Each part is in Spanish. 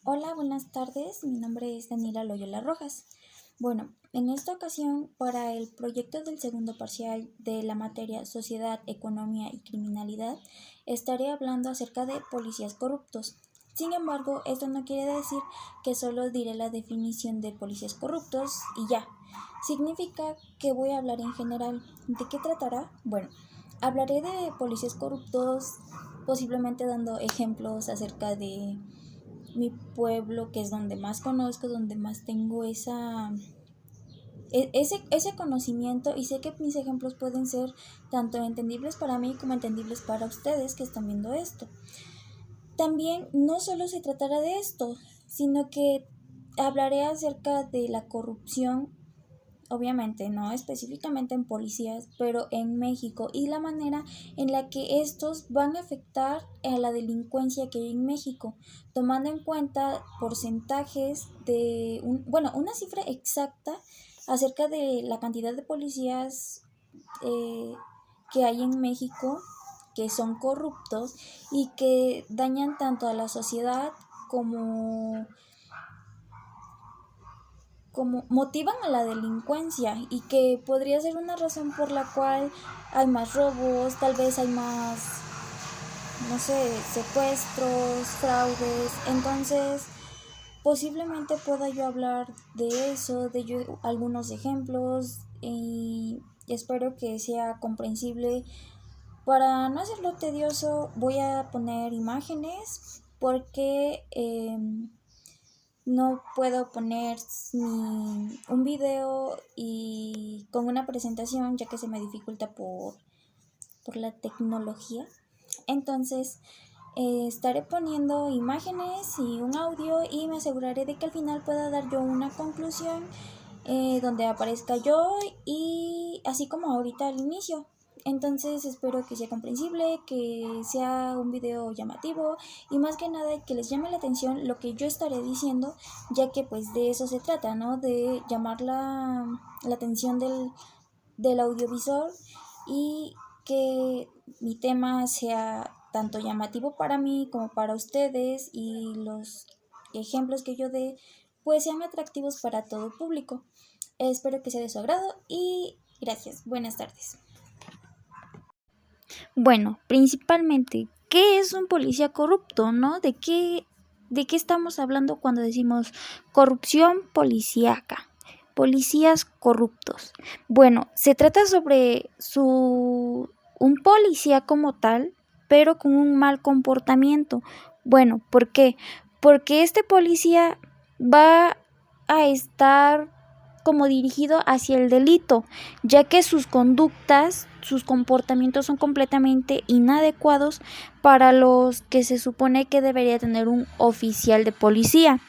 Hola, buenas tardes. Mi nombre es Daniela Loyola Rojas. Bueno, en esta ocasión, para el proyecto del segundo parcial de la materia Sociedad, Economía y Criminalidad, estaré hablando acerca de policías corruptos. Sin embargo, esto no quiere decir que solo diré la definición de policías corruptos y ya. Significa que voy a hablar en general. ¿De qué tratará? Bueno, hablaré de policías corruptos, posiblemente dando ejemplos acerca de mi pueblo, que es donde más conozco, donde más tengo ese conocimiento, y sé que mis ejemplos pueden ser tanto entendibles para mí como entendibles para ustedes que están viendo esto. También no solo se tratará de esto, sino que hablaré acerca de la corrupción. Obviamente, no específicamente en policías, pero en México, y la manera en la que estos van a afectar a la delincuencia que hay en México, tomando en cuenta porcentajes de una cifra exacta acerca de la cantidad de policías eh, que hay en México, que son corruptos y que dañan tanto a la sociedad como motivan a la delincuencia, y que podría ser una razón por la cual hay más robos, tal vez hay más, no sé, secuestros, fraudes. Entonces, posiblemente pueda yo hablar de eso, algunos ejemplos, y espero que sea comprensible. Para no hacerlo tedioso, voy a poner imágenes porque no puedo poner un video y con una presentación, ya que se me dificulta por la tecnología. Entonces, estaré poniendo imágenes y un audio, y me aseguraré de que al final pueda dar yo una conclusión donde aparezca yo, y así como ahorita al inicio. Entonces espero que sea comprensible, que sea un video llamativo, y más que nada que les llame la atención lo que yo estaré diciendo, ya que pues de eso se trata, ¿no? De llamar la atención del audiovisual, y que mi tema sea tanto llamativo para mí como para ustedes, y los ejemplos que yo dé pues sean atractivos para todo público. Espero que sea de su agrado y gracias. Buenas tardes. Bueno, principalmente, ¿qué es un policía corrupto, no? ¿De qué estamos hablando cuando decimos corrupción policíaca? Policías corruptos. Bueno, se trata sobre un policía como tal, pero con un mal comportamiento. Bueno, ¿por qué? Porque este policía va a estar como dirigido hacia el delito, ya que sus conductas, sus comportamientos son completamente inadecuados para los que se supone que debería tener un oficial de policía.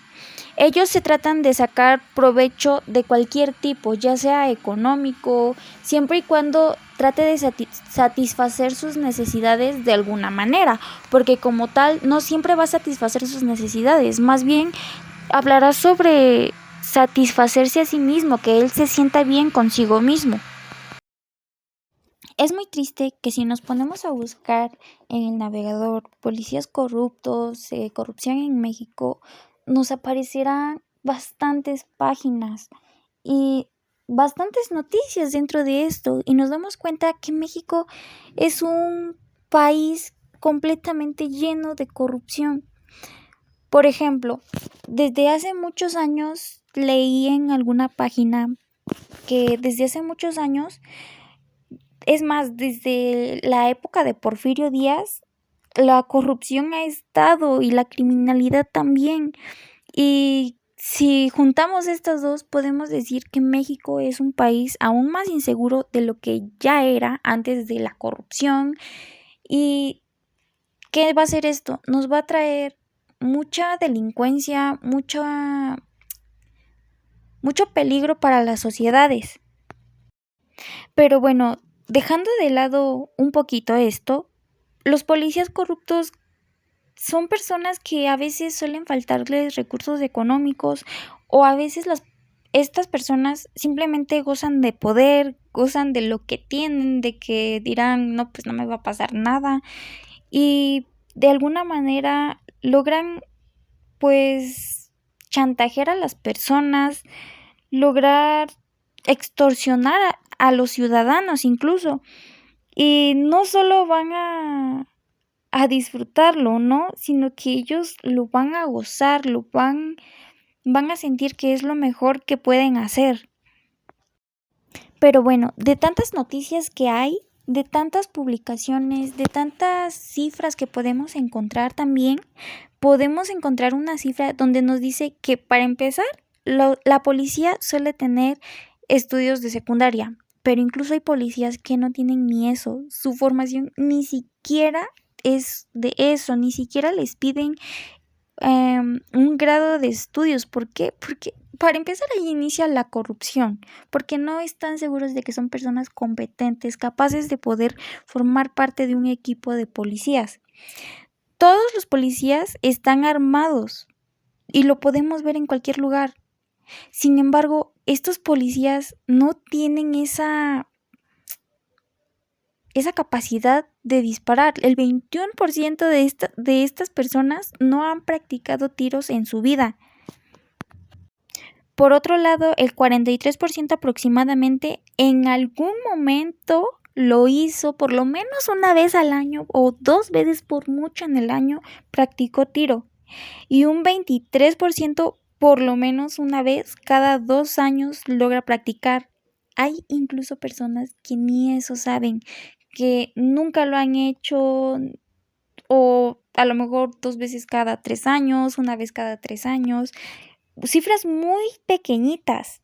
Ellos se tratan de sacar provecho de cualquier tipo, ya sea económico, siempre y cuando trate de satisfacer sus necesidades de alguna manera, porque como tal no siempre va a satisfacer sus necesidades, más bien hablará sobre satisfacerse a sí mismo, que él se sienta bien consigo mismo. Es muy triste que si nos ponemos a buscar en el navegador policías corruptos, corrupción en México, nos aparecerán bastantes páginas y bastantes noticias dentro de esto, y nos damos cuenta que México es un país completamente lleno de corrupción. Por ejemplo, desde hace muchos años leí en alguna página que desde hace muchos años, es más, desde la época de Porfirio Díaz, la corrupción ha estado y la criminalidad también. Y si juntamos estas dos, podemos decir que México es un país aún más inseguro de lo que ya era antes de la corrupción. ¿Y qué va a hacer esto? Nos va a traer mucha delincuencia, mucho peligro para las sociedades. Pero bueno, dejando de lado un poquito esto, los policías corruptos son personas que a veces suelen faltarles recursos económicos, o a veces estas personas simplemente gozan de poder, gozan de lo que tienen, de que dirán, no, pues no me va a pasar nada, y de alguna manera logran pues chantajear a las personas, lograr extorsionar a los ciudadanos incluso. Y no solo van a disfrutarlo, ¿no? Sino que ellos lo van a gozar, van a sentir que es lo mejor que pueden hacer. Pero bueno, de tantas noticias que hay, de tantas publicaciones, de tantas cifras que podemos encontrar también, podemos encontrar una cifra donde nos dice que para empezar, la policía suele tener estudios de secundaria, pero incluso hay policías que no tienen ni eso, su formación ni siquiera es de eso, ni siquiera les piden un grado de estudios. ¿Por qué? Porque para empezar ahí inicia la corrupción, porque no están seguros de que son personas competentes, capaces de poder formar parte de un equipo de policías. Todos los policías están armados y lo podemos ver en cualquier lugar. Sin embargo, estos policías no tienen esa capacidad de disparar. El 21% de estas personas no han practicado tiros en su vida. Por otro lado, el 43% aproximadamente en algún momento lo hizo, por lo menos una vez al año o 2 veces por mucho en el año, practicó tiro. Y un 23% por lo menos una vez cada 2 años logra practicar. Hay incluso personas que ni eso saben, que nunca lo han hecho, o a lo mejor 2 veces cada 3 años, una vez cada 3 años, cifras muy pequeñitas.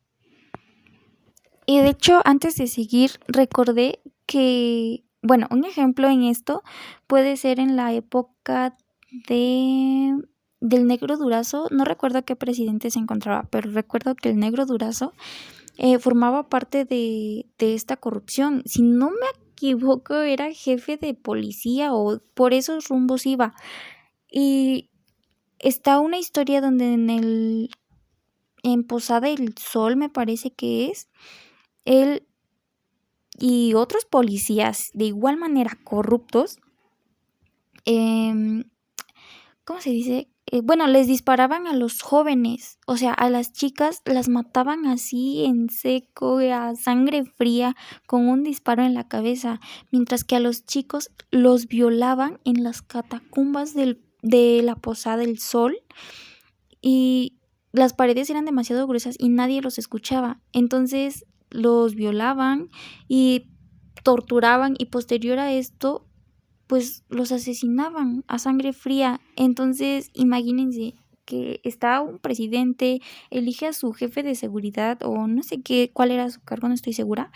Y de hecho, antes de seguir, recordé que, bueno, un ejemplo en esto puede ser en la época del Negro Durazo. No recuerdo qué presidente se encontraba, pero recuerdo que el Negro Durazo formaba parte de esta corrupción. Si no me equivoco, era jefe de policía o por esos rumbos iba. Y está una historia donde en Posada del Sol, me parece que es, él y otros policías de igual manera corruptos, ¿cómo se dice? Bueno, les disparaban a los jóvenes, o sea, a las chicas las mataban así en seco, a sangre fría, con un disparo en la cabeza, mientras que a los chicos los violaban en las catacumbas de la Posada del Sol, y las paredes eran demasiado gruesas y nadie los escuchaba. Entonces los violaban y torturaban, y posterior a esto pues los asesinaban a sangre fría. Entonces imagínense que está un presidente, elige a su jefe de seguridad, o no sé cuál era su cargo, no estoy segura,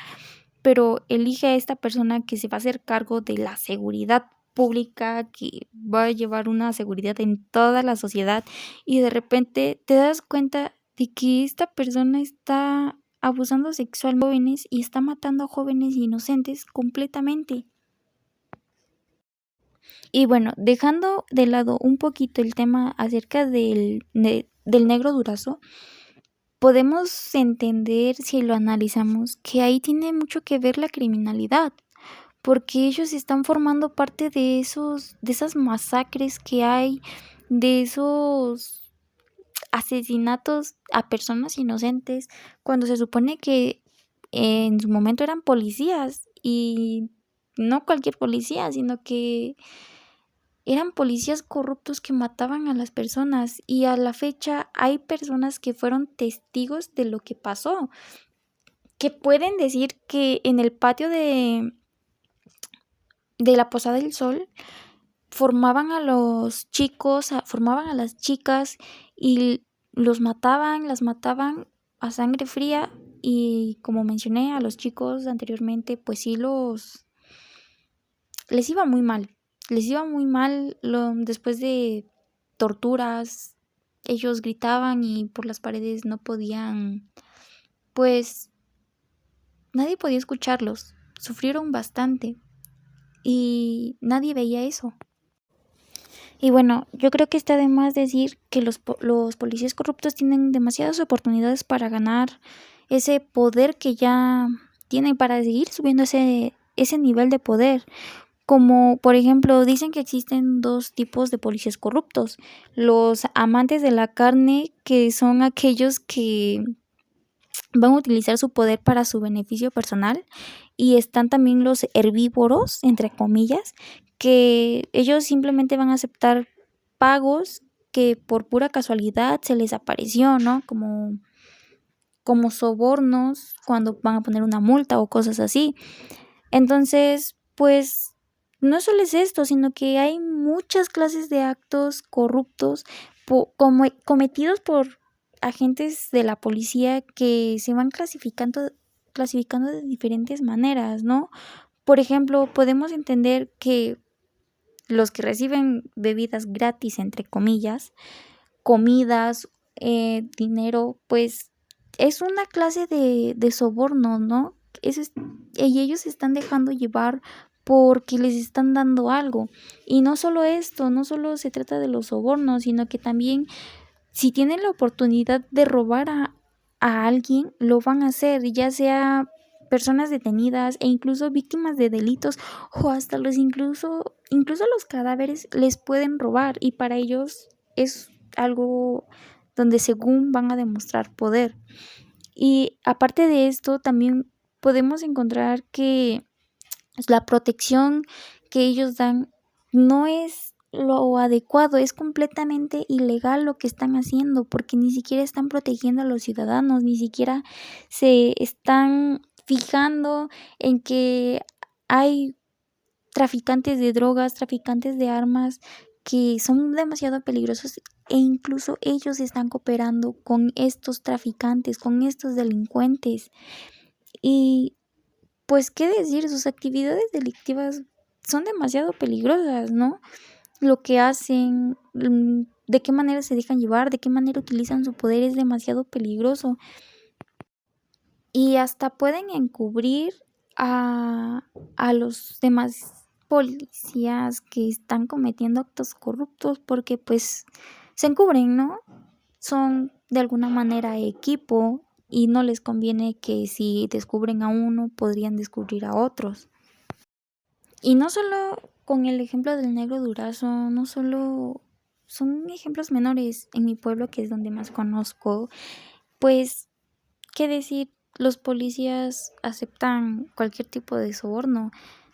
pero elige a esta persona que se va a hacer cargo de la seguridad pública, que va a llevar una seguridad en toda la sociedad, y de repente te das cuenta de que esta persona está abusando sexualmente de jóvenes y está matando a jóvenes inocentes completamente. Y bueno, dejando de lado un poquito el tema acerca del Negro Durazo, podemos entender, si lo analizamos, que ahí tiene mucho que ver la criminalidad, porque ellos están formando parte de esas masacres que hay, de esos asesinatos a personas inocentes, cuando se supone que en su momento eran policías, y no cualquier policía, sino que eran policías corruptos que mataban a las personas. Y a la fecha hay personas que fueron testigos de lo que pasó, que pueden decir que en el patio de la Posada del Sol formaban a los chicos, formaban a las chicas, y las mataban a sangre fría. Y como mencioné, a los chicos anteriormente, pues sí les iba muy mal. Después de torturas, ellos gritaban y por las paredes no podían, pues nadie podía escucharlos. Sufrieron bastante y nadie veía eso. Y bueno, yo creo que está de más decir que los policías corruptos tienen demasiadas oportunidades para ganar ese poder que ya tienen, para seguir subiendo ese nivel de poder. Como por ejemplo, dicen que existen dos tipos de policías corruptos: los amantes de la carne, que son aquellos que van a utilizar su poder para su beneficio personal, y están también los herbívoros, entre comillas, que ellos simplemente van a aceptar pagos que por pura casualidad se les apareció, ¿no? Como sobornos cuando van a poner una multa o cosas así. Entonces, pues no solo es esto, sino que hay muchas clases de actos corruptos cometidos por agentes de la policía que se van clasificando de diferentes maneras, ¿no? Por ejemplo, podemos entender que los que reciben bebidas gratis, entre comillas, comidas, dinero, pues es una clase de soborno, ¿no? Y ellos se están dejando llevar porque les están dando algo. Y no solo esto, no solo se trata de los sobornos, sino que también si tienen la oportunidad de robar a alguien, lo van a hacer, ya sea personas detenidas e incluso víctimas de delitos, o hasta incluso los cadáveres les pueden robar, y para ellos es algo donde según van a demostrar poder. Y aparte de esto, también podemos encontrar que la protección que ellos dan no es lo adecuado, es completamente ilegal lo que están haciendo, porque ni siquiera están protegiendo a los ciudadanos, ni siquiera se están fijando en que hay traficantes de drogas, traficantes de armas, que son demasiado peligrosos, e incluso ellos están cooperando con estos traficantes, con estos delincuentes. Y pues qué decir, sus actividades delictivas son demasiado peligrosas, ¿no? Lo que hacen, de qué manera se dejan llevar, de qué manera utilizan su poder es demasiado peligroso. Y hasta pueden encubrir a los demás policías que están cometiendo actos corruptos, porque pues se encubren, ¿no? Son de alguna manera equipo y no les conviene que si descubren a uno podrían descubrir a otros. Y no solo con el ejemplo del negro Durazo, no solo son ejemplos menores en mi pueblo, que es donde más conozco, pues qué decir, los policías aceptan cualquier tipo de soborno.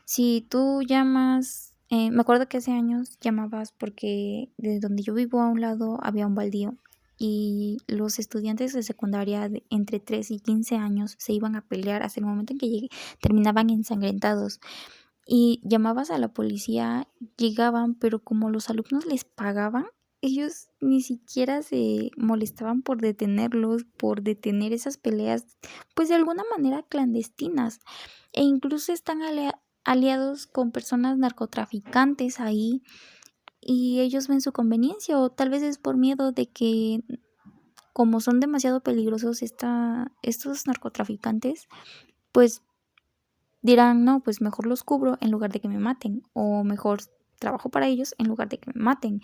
Si tú llamas, me acuerdo que hace años llamabas porque de donde yo vivo a un lado había un baldío, y los estudiantes de secundaria de entre 3 y 15 años se iban a pelear hasta el momento en que terminaban ensangrentados. Y llamabas a la policía, llegaban, pero como los alumnos les pagaban, ellos ni siquiera se molestaban por detenerlos, por detener esas peleas, pues de alguna manera clandestinas. E incluso están aliados con personas narcotraficantes ahí, y ellos ven su conveniencia, o tal vez es por miedo de que, como son demasiado peligrosos estos narcotraficantes, pues dirán, no, pues mejor los cubro en lugar de que me maten, o mejor trabajo para ellos en lugar de que me maten.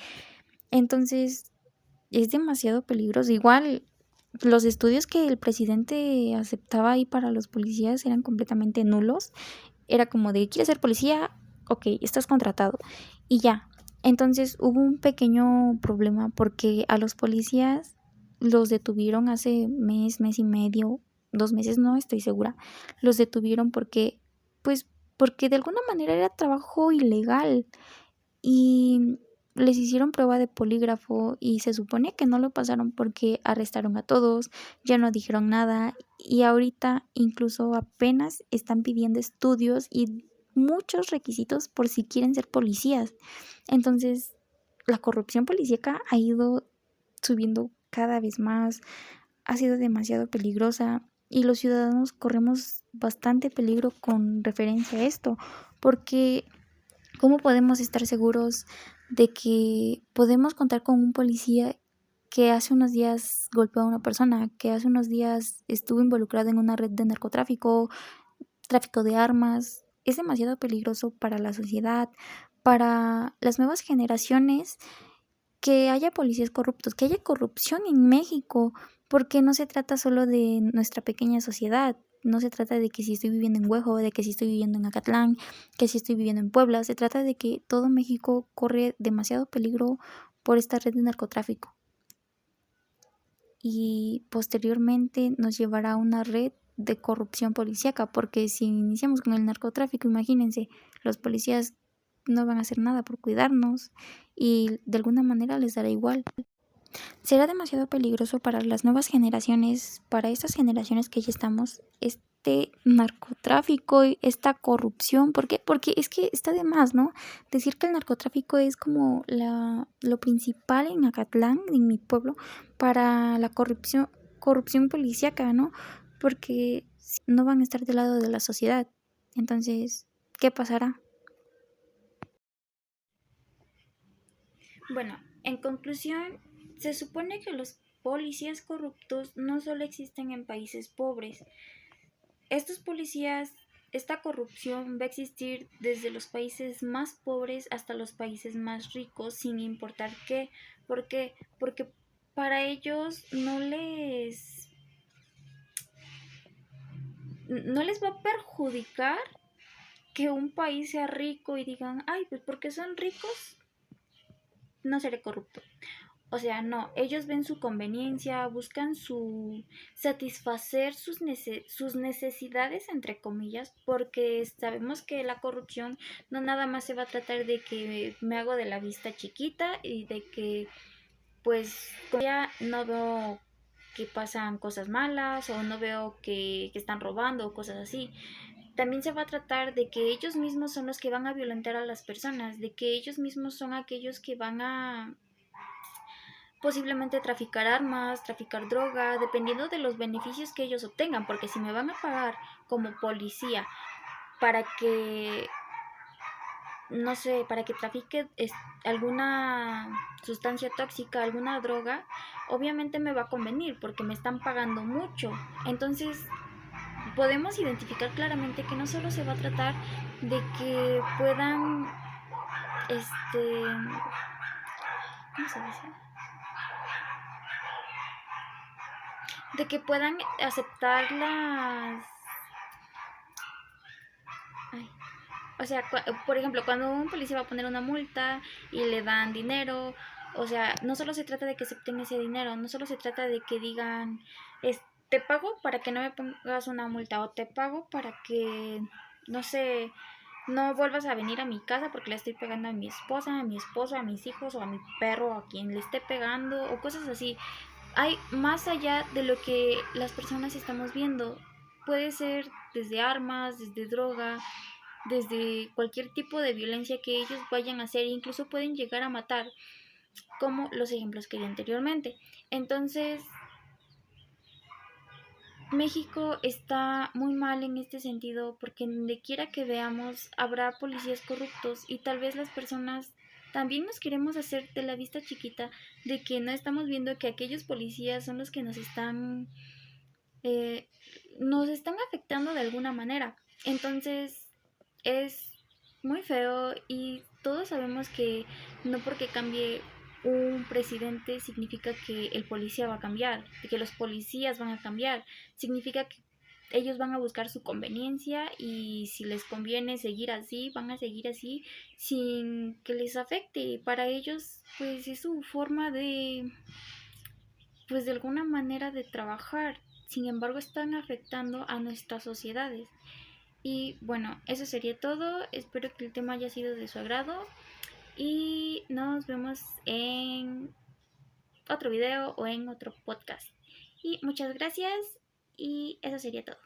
Entonces es demasiado peligroso. Igual los estudios que el presidente aceptaba ahí para los policías eran completamente nulos. Era como de, ¿quieres ser policía? Ok, estás contratado. Y ya. Entonces hubo un pequeño problema porque a los policías los detuvieron hace mes y medio, 2 meses, no estoy segura. Los detuvieron pues, porque de alguna manera era trabajo ilegal, y les hicieron prueba de polígrafo y se supone que no lo pasaron porque arrestaron a todos, ya no dijeron nada, y ahorita incluso apenas están pidiendo estudios y muchos requisitos por si quieren ser policías. Entonces, la corrupción policíaca ha ido subiendo cada vez más, ha sido demasiado peligrosa, y los ciudadanos corremos bastante peligro con referencia a esto, porque ¿cómo podemos estar seguros de que podemos contar con un policía que hace unos días golpeó a una persona, que hace unos días estuvo involucrado en una red de narcotráfico, tráfico de armas? Es demasiado peligroso para la sociedad, para las nuevas generaciones, que haya policías corruptos, que haya corrupción en México, porque no se trata solo de nuestra pequeña sociedad. no se trata de que si estoy viviendo en Huejo, de que si estoy viviendo en Acatlán, que si estoy viviendo en Puebla. Se trata de que todo México corre demasiado peligro por esta red de narcotráfico. Y posteriormente nos llevará a una red de corrupción policíaca, porque si iniciamos con el narcotráfico, imagínense, los policías no van a hacer nada por cuidarnos y de alguna manera les dará igual. Será demasiado peligroso para las nuevas generaciones, para estas generaciones que ya estamos, este narcotráfico y esta corrupción. ¿Por qué? Porque es que está de más, ¿no? Decir que el narcotráfico es como lo principal en Acatlán, en mi pueblo, para la corrupción policíaca, ¿no? Porque no van a estar del lado de la sociedad. Entonces, ¿qué pasará? Bueno, en conclusión, se supone que los policías corruptos no solo existen en países pobres. Estos policías, esta corrupción va a existir desde los países más pobres hasta los países más ricos, sin importar qué. ¿Por qué? Porque para ellos no les va a perjudicar que un país sea rico y digan, ay, pues porque son ricos, no seré corrupto. O sea, no, ellos ven su conveniencia, buscan satisfacer sus necesidades, entre comillas, porque sabemos que la corrupción no nada más se va a tratar de que me hago de la vista chiquita y de que, pues, como ya no veo que pasan cosas malas o no veo que están robando o cosas así. También se va a tratar de que ellos mismos son los que van a violentar a las personas, de que ellos mismos son aquellos que van a posiblemente traficar armas, traficar droga, dependiendo de los beneficios que ellos obtengan, porque si me van a pagar como policía para que, no sé, para que trafique alguna sustancia tóxica, alguna droga, obviamente me va a convenir porque me están pagando mucho. Entonces, podemos identificar claramente que no solo se va a tratar de que puedan, ¿cómo se dice? De que puedan aceptar Ay. O sea, por ejemplo, cuando un policía va a poner una multa y le dan dinero, o sea, no solo se trata de que acepten ese dinero, no solo se trata de que digan, te pago para que no me pongas una multa o te pago para que, no sé, no vuelvas a venir a mi casa porque le estoy pegando a mi esposa, a mi esposo, a mis hijos o a mi perro, a quien le esté pegando o cosas así. Hay más allá de lo que las personas estamos viendo. Puede ser desde armas, desde droga, desde cualquier tipo de violencia que ellos vayan a hacer, incluso pueden llegar a matar, como los ejemplos que di anteriormente. Entonces, México está muy mal en este sentido porque donde quiera que veamos habrá policías corruptos y tal vez las personas también nos queremos hacer de la vista chiquita de que no estamos viendo que aquellos policías son los que eh, nos están afectando de alguna manera. Entonces es muy feo y todos sabemos que no porque cambie un presidente significa que el policía va a cambiar, que los policías van a cambiar, significa que ellos van a buscar su conveniencia y si les conviene seguir así, van a seguir así sin que les afecte. Para ellos pues es su forma pues de alguna manera de trabajar. Sin embargo, están afectando a nuestras sociedades. Y bueno, eso sería todo. Espero que el tema haya sido de su agrado. Y nos vemos en otro video o en otro podcast. Y muchas gracias. Y eso sería todo.